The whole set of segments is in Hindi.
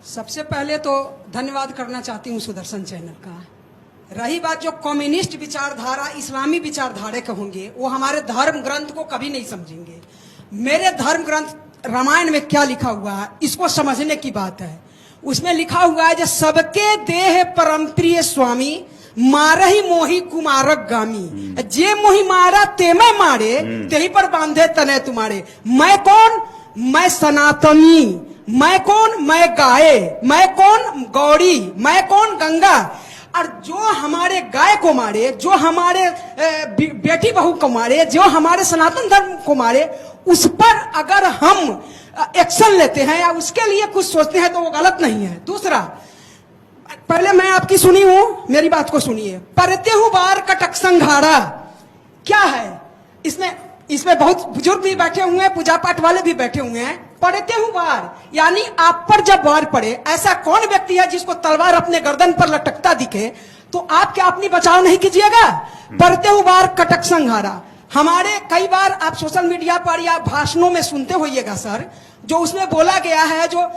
सबसे पहले तो धन्यवाद करना चाहती हूँ सुदर्शन चैनल का। रही बात जो कम्युनिस्ट विचारधारा, इस्लामी विचारधारा के होंगे, वो हमारे धर्म ग्रंथ को कभी नहीं समझेंगे। मेरे धर्म ग्रंथ रामायण में क्या लिखा हुआ है, इसको समझने की बात है। उसमें लिखा हुआ है, जो सबके देह परम प्रिय स्वामी, मारही मोही कुमारक गामी, जे मोही मारा ते मैं मारे, तेही पर बांधे तने तुम्हारे। मैं कौन? मैं सनातनी। मैं कौन? मैं गाय। मैं कौन? गौरी। मैं कौन? गंगा। और जो हमारे गाय को मारे, जो हमारे बेटी बहू को मारे, जो हमारे सनातन धर्म को मारे, उस पर अगर हम एक्शन लेते हैं या उसके लिए कुछ सोचते हैं तो वो गलत नहीं है। दूसरा, पहले मैं आपकी सुनी हूं, मेरी बात को सुनिए। परते हूं बार कटक संघारा क्या है? इसमें बहुत बुजुर्ग भी बैठे हुए हैं, पूजा पाठ वाले भी बैठे हुए हैं। पढ़ते हूं वार, यानी आप पर जब वार पड़े, ऐसा कौन व्यक्ति है जिसको तलवार अपने गर्दन पर लटकता दिखे, तो आप क्या अपनी बचाव नहीं कीजिएगा? पढ़ते हूं वार कटक संघारा। हमारे कई बार आप सोशल मीडिया पर या भाषणों में सुनते होइएगा सर, जो उसमें बोला गया है, जो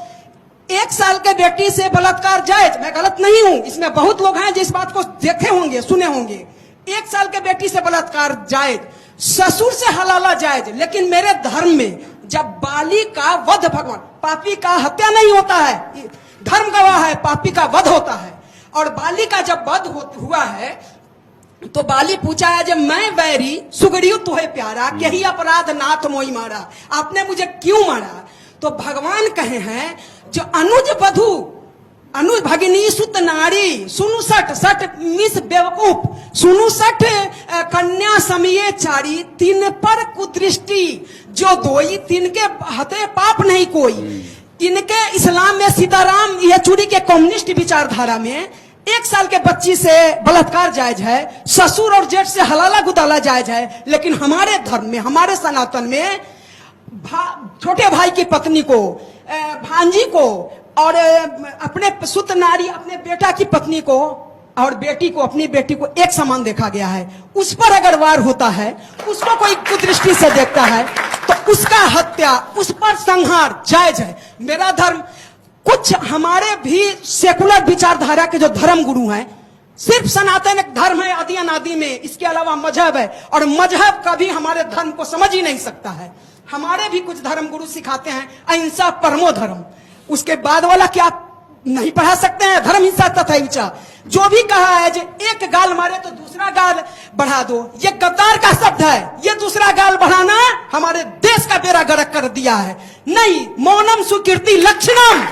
1 साल के बेटी से बलात्कार जायज। मैं गलत नहीं हूं, इसमें बहुत लोग हैं जिस बात को देखे होंगे, सुने होंगे। 1 साल के बेटी से बलात्कार जायज, ससुर से हलाला जायज। लेकिन मेरे धर्म में जब बाली का वध, भगवान, पापी का हत्या नहीं होता है, धर्म गवाह है, पापी का वध होता है। और बाली का जब वध हुआ है तो बाली पूछा है, जब मैं वैरी सुगड़ियो तुहे प्यारा, यही अपराध नाथ मोई मारा, आपने मुझे क्यों मारा? तो भगवान कहे हैं, जो अनुज वधु, अनुज भगिनी सुत नारी, सुनु सठ सठ मिस बेवकूफ, सुनु सठ कन्या समिये चारी, तीन पर कुदृष्टि जो दोई, तीन के हते पाप नहीं कोई। इनके इस्लाम में सीताराम येचुरी के कम्युनिस्ट विचारधारा में 1 साल के बच्ची से बलात्कार जायज है, ससुर और जेठ से हलाला गुदाला जायज है। लेकिन हमारे धर्म में, हमारे सनातन में छोटे भाई की पत्नी को, भांजी को और अपने सुत नारी, अपने बेटा की पत्नी को और बेटी को, अपनी बेटी को एक समान देखा गया है। उस पर अगर वार होता है, उसको कोई कुदृष्टि से देखता है, तो उसका हत्या, उस पर संहार जायज है। मेरा धर्म, कुछ हमारे भी सेकुलर विचारधारा के जो धर्म गुरु हैं, सिर्फ सनातन एक धर्म है आदि अनादि में, इसके अलावा मजहब है, और मजहब कभी हमारे धर्म को समझ ही नहीं सकता है। हमारे भी कुछ धर्म गुरु सिखाते हैं अहिंसा परमो धर्म, उसके बाद वाला क्या नहीं पढ़ा सकते हैं? धर्म हिंसा तथा हिंसा। जो भी कहा है, जो एक गाल मारे तो दूसरा गाल बढ़ा दो, ये गद्दार का शब्द है। ये दूसरा गाल बढ़ाना हमारे देश का बेड़ा गर्क कर दिया है। नहीं, मौनम सुकीर्ति लक्षणम।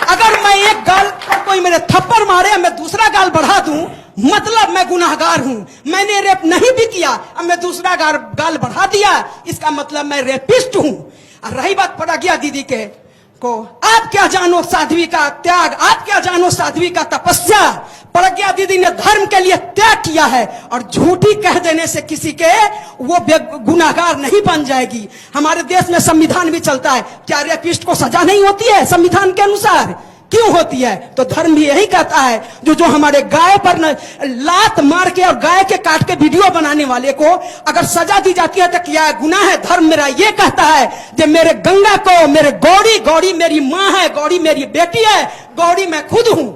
अगर मैं एक गाल पर कोई मेरे थप्पड़ मारे, मैं दूसरा गाल बढ़ा दूं, मतलब मैं गुनाहगार हूं। मैंने रेप नहीं भी किया, अब मैं दूसरा गाल बढ़ा दिया, इसका मतलब मैं रेपिस्ट हूं। और रही बात प्रज्ञा दीदी के को, आप क्या जानो साध्वी का त्याग, आप क्या जानो साध्वी का तपस्या। प्रज्ञा दीदी ने धर्म के लिए त्याग किया है, और झूठी कह देने से किसी के वो गुनाहगार नहीं बन जाएगी। हमारे देश में संविधान भी चलता है, क्या रेपिस्ट को सजा नहीं होती है संविधान के अनुसार? क्यों होती है? तो धर्म भी यही कहता है, जो हमारे गाय पर लात मार के और गाय के काट के वीडियो बनाने वाले को अगर सजा दी जाती है तो क्या गुनाह है? धर्म मेरा ये कहता है, कि मेरे गंगा को, मेरे गौरी, गौरी मेरी माँ है, गौरी मेरी बेटी है, गौरी मैं खुद हूं,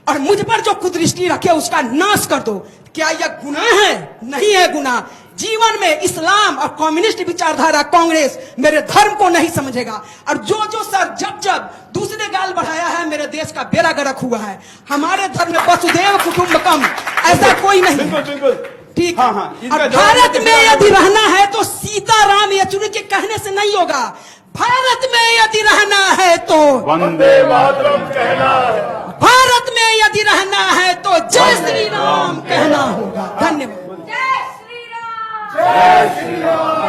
और मुझ पर जो कुदृष्टि रखे उसका नाश कर दो। क्या यह गुनाह है? नहीं है गुनाह। जीवन में इस्लाम और कम्युनिस्ट विचारधारा, कांग्रेस मेरे धर्म को नहीं समझेगा। और जो सर जब दूसरे गाल बढ़ाया है, मेरे देश का बेड़ा गर्क हुआ है। हमारे धर्म में वसुदेव कुटुंबकम, ऐसा कोई नहीं। ठीक है। और भारत में यदि रहना है तो सीताराम येचुरी के कहने से नहीं होगा। भारत में यदि रहना है तो वंदे मातरम कहना है। भारत में यदि रहना है तो जय श्री राम कहना होगा। धन्यवाद। जय श्री राम।